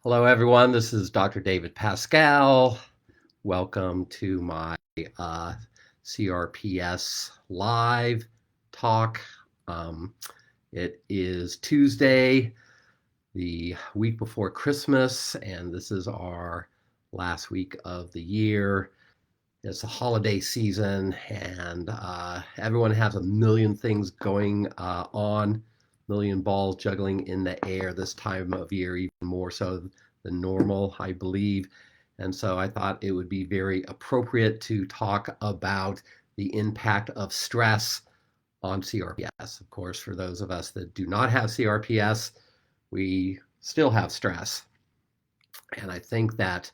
Hello, everyone. This is Dr. David Pascal. Welcome to my uh, CRPS live talk. Um, it is Tuesday, the week before Christmas, and this is our last week of the year. It's a holiday season, and everyone has a million things going on, million balls juggling in the air this time of year, even more so than normal, I believe. And so I thought it would be very appropriate to talk about the impact of stress on CRPS. Of course, for those of us that do not have CRPS, we still have stress. And I think that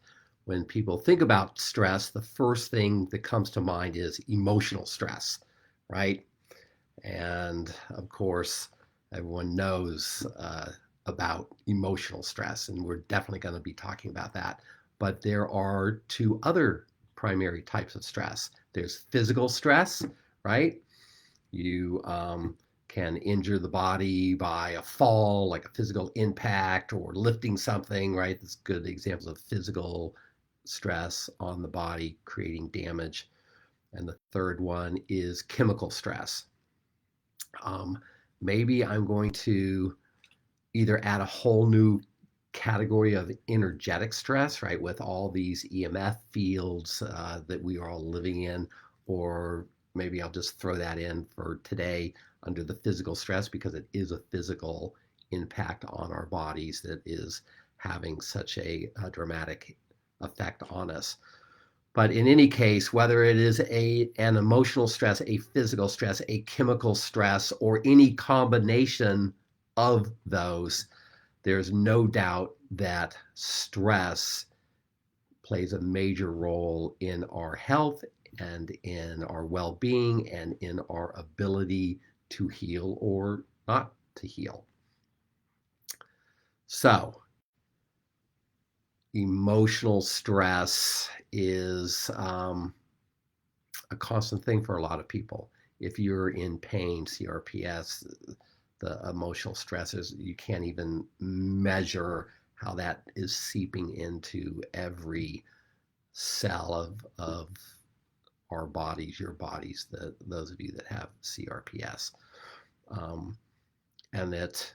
when people think about stress, the first thing that comes to mind is emotional stress, right? And of course, everyone knows about emotional stress, and we're definitely going to be talking about that. But there are two other primary types of stress. There's physical stress, right? You can injure the body by a fall, like a physical impact or lifting something, right? That's good examples of physical stress on the body creating damage. And the third one is chemical stress. Um, Maybe I'm going to either add a whole new category of energetic stress, right, with all these EMF fields that we are all living in, or maybe I'll just throw that in for today under the physical stress because it is a physical impact on our bodies that is having such a dramatic effect on us. But in any case, whether it is an emotional stress, a physical stress, a chemical stress, or any combination of those, there's no doubt that stress plays a major role in our health and in our well being and in our ability to heal or not to heal. So, emotional stress is a constant thing for a lot of people. If you're in pain, CRPS, the emotional stresses, you can't even measure how that is seeping into every cell of our bodies, your bodies, those of you that have CRPS. Um, and that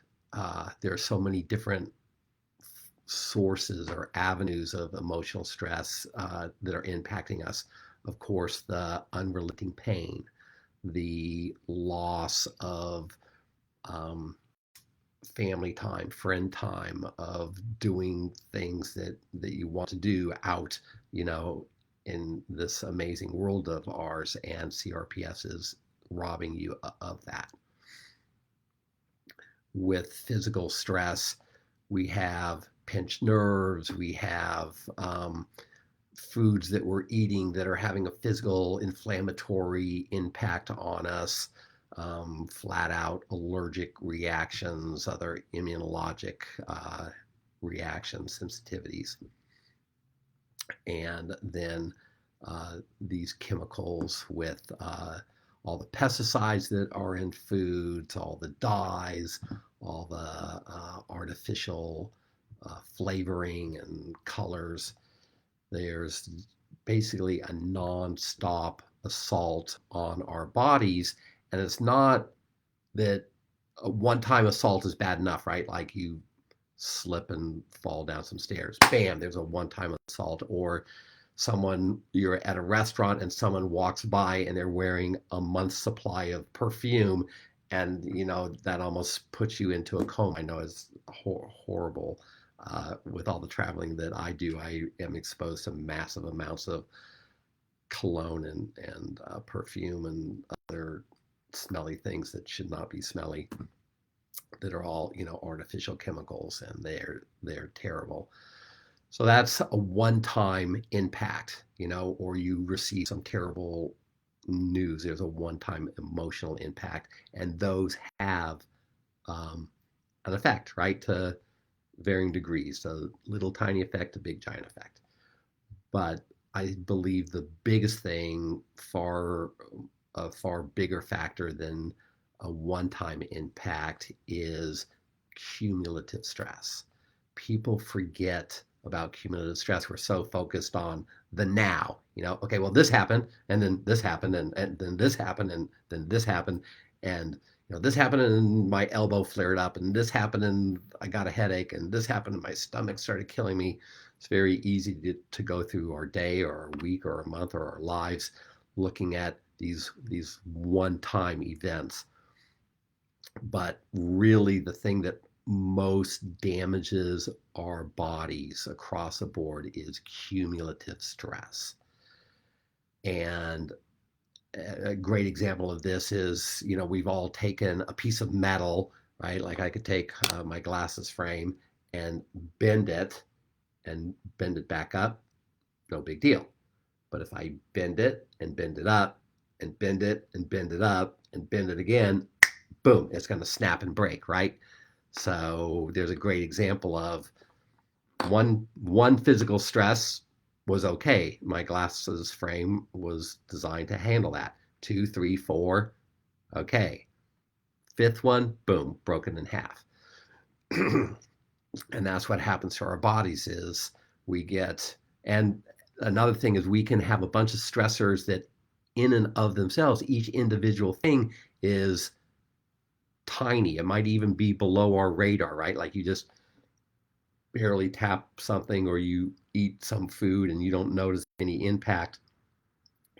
there are so many different sources or avenues of emotional stress that are impacting us. Of course, the unrelenting pain, the loss of um, family time, friend time, of doing things that you want to do out, you know, in this amazing world of ours, and CRPS is robbing you of that. With physical stress, we have pinched nerves, we have foods that we're eating that are having a physical inflammatory impact on us, flat out allergic reactions, other immunologic reactions, sensitivities, and then these chemicals with all the pesticides that are in foods, all the dyes, all the artificial flavoring and colors. There's basically a non-stop assault on our bodies. And it's not that a one-time assault is bad enough, right? Like you slip and fall down some stairs. Bam, there's a one-time assault. Or you're at a restaurant and someone walks by and they're wearing a month's supply of perfume, and that almost puts you into a coma. I know it's horrible. With all the traveling that I do, I am exposed to massive amounts of cologne and perfume and other smelly things that should not be smelly, that are all artificial chemicals, and they're terrible. So that's a one-time impact, or you receive some terrible news. There's a one-time emotional impact, and those have an effect, right, to varying degrees. A little tiny effect, a big giant effect. But I believe the biggest thing, a far bigger factor than a one-time impact, is cumulative stress. people forget about cumulative stress. We're so focused on the now, okay, well, this happened, and then this happened, and then this happened, and then this happened, and this happened and my elbow flared up, and this happened and I got a headache, and this happened and my stomach started killing me. It's very easy to go through our day or our week or a month or our lives looking at these one-time events. But really, the thing that most damages our bodies across the board is cumulative stress. And a great example of this is, we've all taken a piece of metal, right? Like I could take my glasses frame and bend it back up, no big deal. But if I bend it and bend it up and bend it and bend it up and bend it again, boom, it's going to snap and break, right? So there's a great example of one physical stress was okay. My glasses frame was designed to handle that. 2, 3, 4, okay. Fifth one, boom, broken in half. And that's what happens to our bodies is we get, and another thing is we can have a bunch of stressors that in and of themselves, each individual thing is tiny. It might even be below our radar, right? Like you just barely tap something or you eat some food and you don't notice any impact.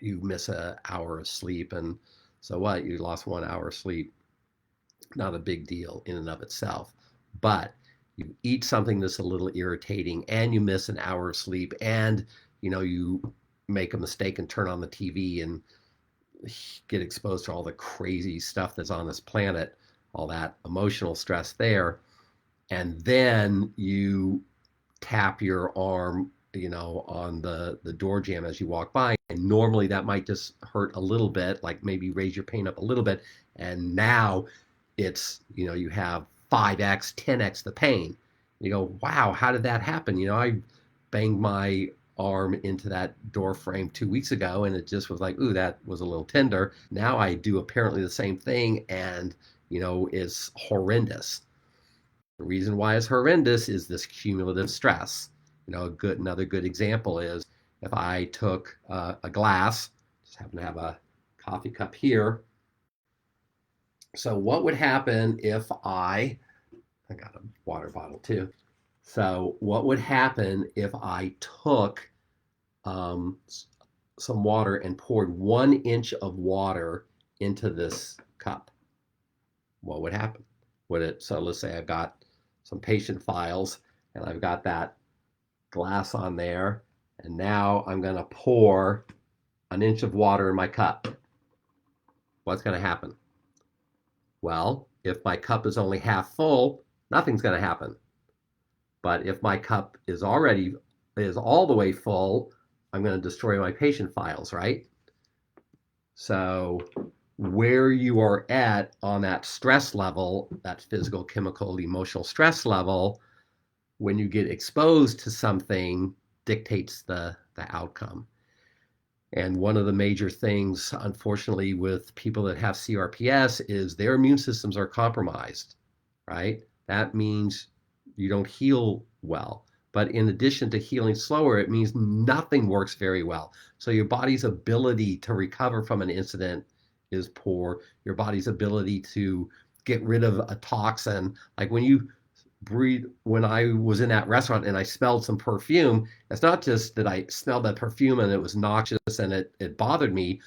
You miss an hour of sleep, and so what? You lost 1 hour of sleep. Not a big deal in and of itself. But you eat something that's a little irritating and you miss an hour of sleep, and you make a mistake and turn on the TV and get exposed to all the crazy stuff that's on this planet, all that emotional stress there, and then you tap your arm, on the door jamb as you walk by, and normally that might just hurt a little bit, like maybe raise your pain up a little bit, and now it's, you have 5x, 10x the pain. You go, wow, how did that happen? I banged my arm into that door frame 2 weeks ago and it just was like, ooh, that was a little tender. Now I do apparently the same thing and, it's horrendous. The reason why it's horrendous is this cumulative stress. Another good example is if I took a glass, just happen to have a coffee cup here. So what would happen if I got a water bottle too. So what would happen if I took some water and poured 1 inch of water into this cup? What would happen? So let's say I've got some patient files and I've got that glass on there, and now I'm going to pour 1 inch of water in my cup. What's going to happen? Well, if my cup is only half full, nothing's going to happen. But if my cup is all the way full, I'm going to destroy my patient files, right? So where you are at on that stress level, that physical, chemical, emotional stress level, when you get exposed to something dictates the outcome. And one of the major things, unfortunately, with people that have CRPS is their immune systems are compromised, right? That means you don't heal well. But in addition to healing slower, it means nothing works very well. So your body's ability to recover from an incident is poor. Your body's ability to get rid of a toxin, like when you breathe, when I was in that restaurant and I smelled some perfume, it's not just that I smelled that perfume and it was noxious and it bothered me.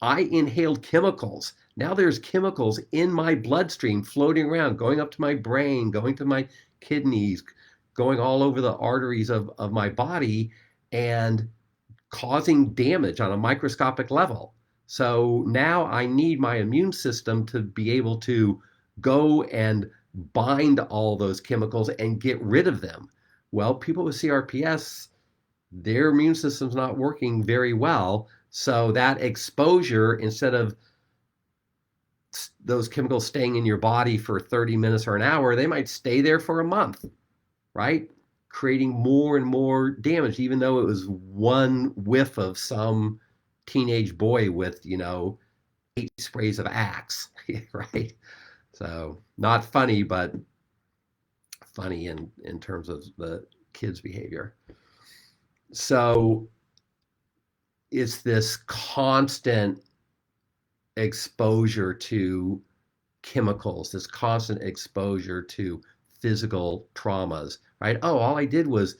I inhaled chemicals. Now there's chemicals in my bloodstream floating around, going up to my brain, going to my kidneys, going all over the arteries of my body and causing damage on a microscopic level. So now I need my immune system to be able to go and bind all those chemicals and get rid of them. Well, people with CRPS, their immune system's not working very well. So that exposure, instead of those chemicals staying in your body for 30 minutes or an hour, they might stay there for a month, right? Creating more and more damage, even though it was one whiff of some teenage boy with, 8 sprays of Axe, right? So not funny, but funny in terms of the kids' behavior. So it's this constant exposure to chemicals, this constant exposure to physical traumas, right? Oh, all I did was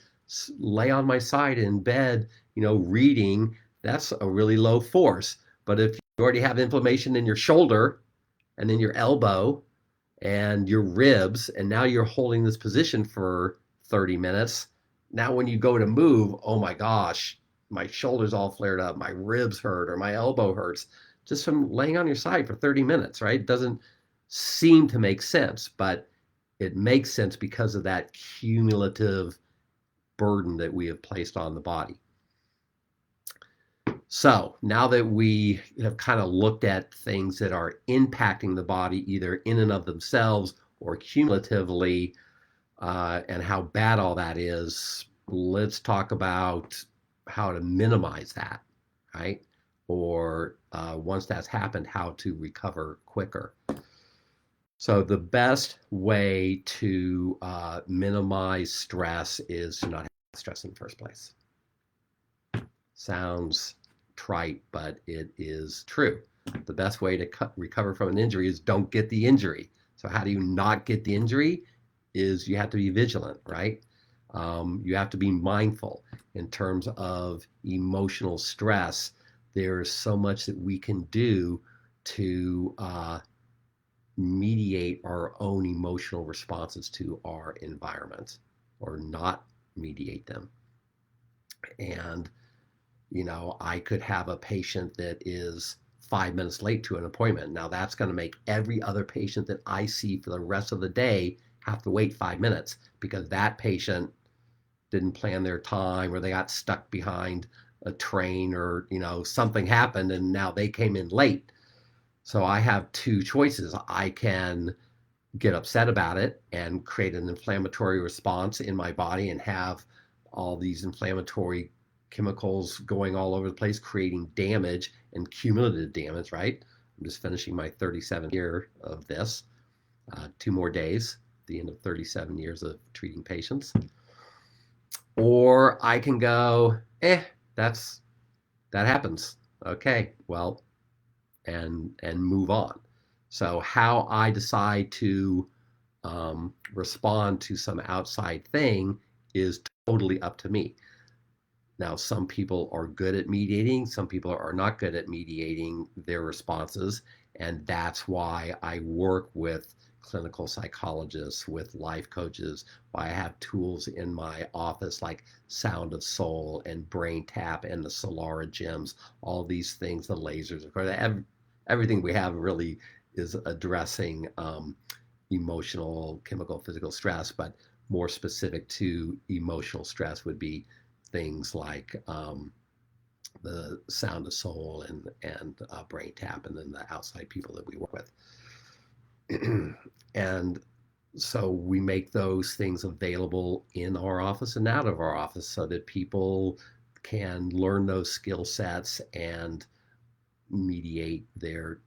lay on my side in bed, reading. That's a really low force. But if you already have inflammation in your shoulder and in your elbow and your ribs, and now you're holding this position for 30 minutes, now when you go to move, oh my gosh, my shoulder's all flared up, my ribs hurt, or my elbow hurts just from laying on your side for 30 minutes, right? It doesn't seem to make sense, but it makes sense because of that cumulative burden that we have placed on the body. So now that we have kind of looked at things that are impacting the body either in and of themselves or cumulatively, and how bad all that is, let's talk about how to minimize that, right? Or once that's happened, how to recover quicker. So the best way to minimize stress is to not have stress in the first place. Sounds trite, but it is true. The best way to recover from an injury is don't get the injury. So how do you not get the injury? Is you have to be vigilant, right? You have to be mindful in terms of emotional stress. There's so much that we can do to mediate our own emotional responses to our environment or not mediate them. And I could have a patient that is 5 minutes late to an appointment. Now that's going to make every other patient that I see for the rest of the day have to wait 5 minutes because that patient didn't plan their time or they got stuck behind a train or, something happened and now they came in late. So I have two choices. I can get upset about it and create an inflammatory response in my body and have all these inflammatory chemicals going all over the place, creating damage and cumulative damage, right? I'm just finishing my 37th year of this. 2 more days, the end of 37 years of treating patients. Or I can go, that happens. Okay, well, and move on. So how I decide to respond to some outside thing is totally up to me. Now, some people are good at mediating, some people are not good at mediating their responses, and that's why I work with clinical psychologists, with life coaches, why I have tools in my office like Sound of Soul and Brain Tap and the Solara gyms, all these things, the lasers, of course, everything we have really is addressing emotional, chemical, physical stress, but more specific to emotional stress would be things like the Sound of Soul and Brain Tap, and then the outside people that we work with. And so we make those things available in our office and out of our office so that people can learn those skill sets and mediate their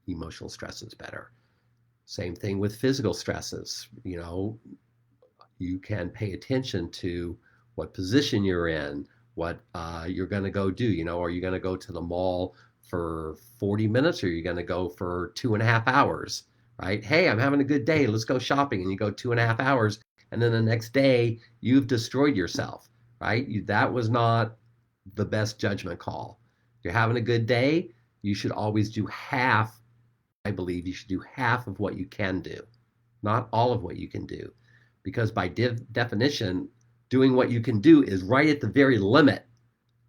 emotional stresses better. Same thing with physical stresses. You can pay attention to what position you're in, what you're going to go do. Are you going to go to the mall for 40 minutes or are you going to go for 2.5 hours, right? Hey, I'm having a good day. Let's go shopping. And you go 2.5 hours. And then the next day, you've destroyed yourself, right? That was not the best judgment call. If you're having a good day, you should always do half. I believe you should do half of what you can do, not all of what you can do. Because by definition, doing what you can do is right at the very limit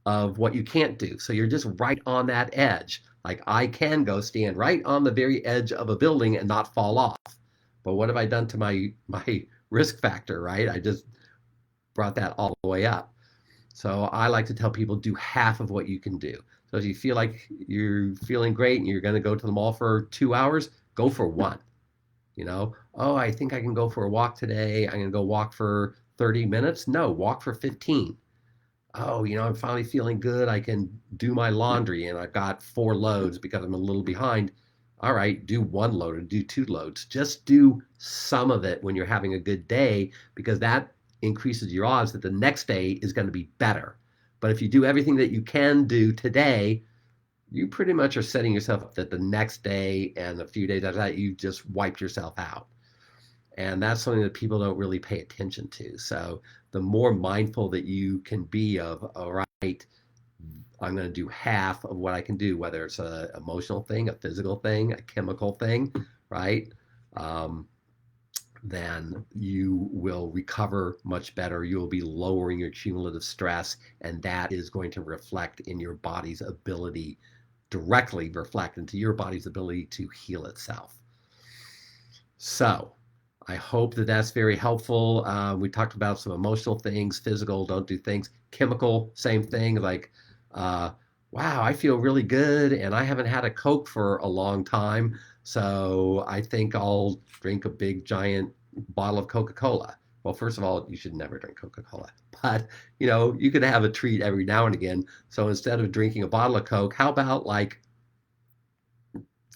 of what you can't do. So you're just right on that edge. Like I can go stand right on the very edge of a building and not fall off. But what have I done to my risk factor, right? I just brought that all the way up. So I like to tell people do half of what you can do. So if you feel like you're feeling great and you're going to go to the mall for 2 hours, go for one. Oh, I think I can go for a walk today. I'm going to go walk for 30 minutes. No, walk for 15. Oh, I'm finally feeling good. I can do my laundry and I've got 4 loads because I'm a little behind. all right, do one load or do two loads. Just do some of it when you're having a good day, because that increases your odds that the next day is going to be better. But if you do everything that you can do today, you pretty much are setting yourself up that the next day and a few days after that, you just wiped yourself out. And that's something that people don't really pay attention to. So the more mindful that you can be of, all right, I'm going to do half of what I can do, whether it's an emotional thing, a physical thing, a chemical thing, right? Um, then you will recover much better. You'll be lowering your cumulative stress, and that is going to reflect in your body's ability, directly reflect into your body's ability to heal itself. So, I hope that that's very helpful. We talked about some emotional things, physical, don't do things, chemical, same thing. Like, uh, wow, I feel really good and I haven't had a Coke for a long time. So I think I'll drink a big giant bottle of Coca Cola. Well, first of all, you should never drink Coca Cola, but you could have a treat every now and again. So instead of drinking a bottle of Coke, how about like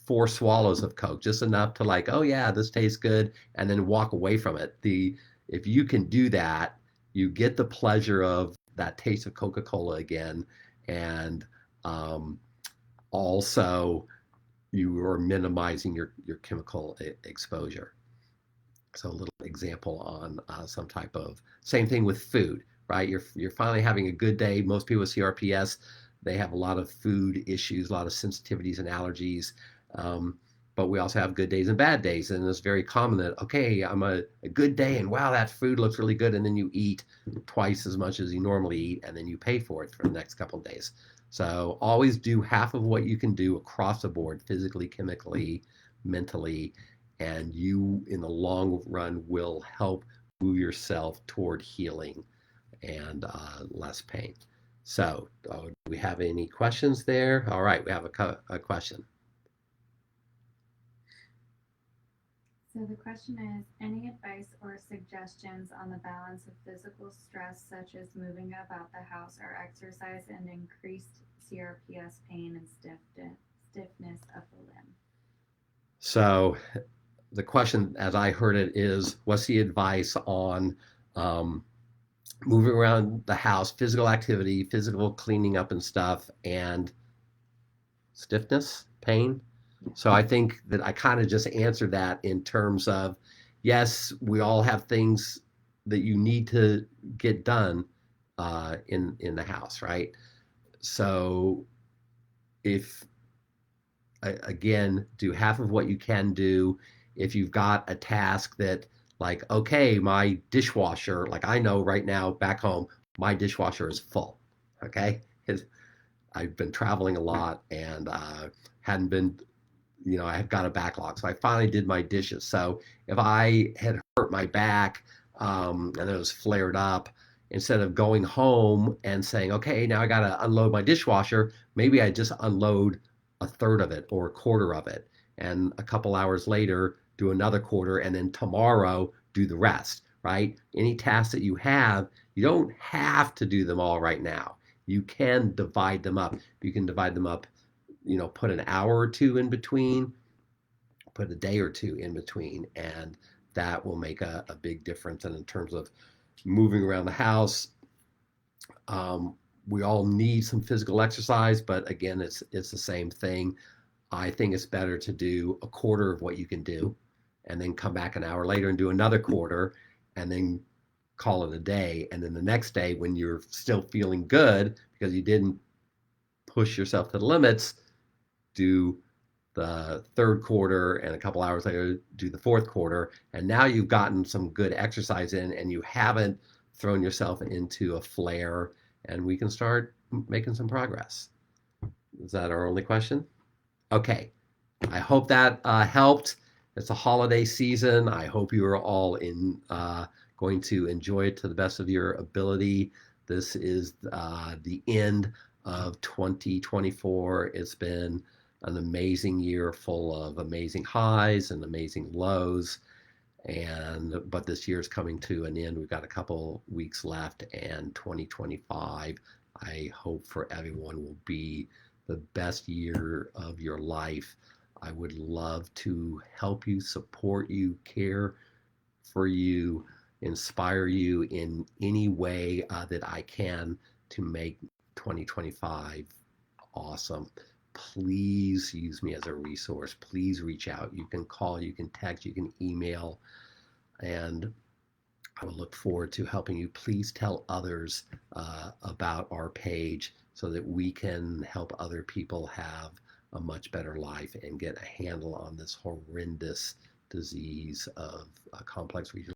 4 swallows of Coke, just enough to like, oh yeah, this tastes good, and then walk away from it. If you can do that, you get the pleasure of that taste of Coca-Cola again, and um, also you are minimizing your chemical exposure. So a little example on some type of same thing with food, right? You're finally having a good day. Most people with CRPS, they have a lot of food issues, a lot of sensitivities and allergies. Um, but we also have good days and bad days, and it's very common that okay, I'm a good day, and wow, that food looks really good, and then you eat twice as much as you normally eat, and then you pay for it for the next couple of days. So always do half of what you can do across the board, physically, chemically, mentally, and you in the long run will help move yourself toward healing and less pain. So, do we have any questions there? All right, we have a question. So the question is, any advice or suggestions on the balance of physical stress, such as moving about the house or exercise, and increased CRPS pain and stiffness of the limb? So, the question, as I heard it, is what's the advice on um, moving around the house, physical activity, physical cleaning up and stuff, and stiffness, pain? So I think that I kind of just answered that in terms of yes, we all have things that you need to get done in the house, right? So if again, do half of what you can do. If you've got a task that like okay, my dishwasher, like I know right now back home, my dishwasher is full. Okay, I've been traveling a lot and hadn't been I have got a backlog. So I finally did my dishes. So if I had hurt my back and it was flared up, instead of going home and saying, okay, now I got to unload my dishwasher, maybe I just unload a third of it or a quarter of it. And a couple hours later, do another quarter. And then tomorrow, do the rest, right? Any tasks that you have, you don't have to do them all right now. You can divide them up. You can divide them up, put an hour or two in between, put a day or two in between, and that will make a big difference. And in terms of moving around the house, we all need some physical exercise, but again, it's the same thing. I think it's better to do a quarter of what you can do, and then come back an hour later and do another quarter, and then call it a day. And then the next day, when you're still feeling good because you didn't push yourself to the limits, do the third quarter, and a couple hours later do the fourth quarter, and now you've gotten some good exercise in and you haven't thrown yourself into a flare, and we can start making some progress. Is that our only question? Okay, I hope that helped. It's a holiday season. I hope you are all going to enjoy it to the best of your ability. This is the end of 2024. It's been an amazing year full of amazing highs and amazing lows. But this year is coming to an end. We've got a couple weeks left, and 2025, I hope for everyone will be the best year of your life. I would love to help you, support you, care for you, inspire you in any way that I can to make 2025 awesome. Please use me as a resource. Please reach out. You can call, you can text, you can email, and I will look forward to helping you. Please tell others about our page so that we can help other people have a much better life and get a handle on this horrendous disease of complex regional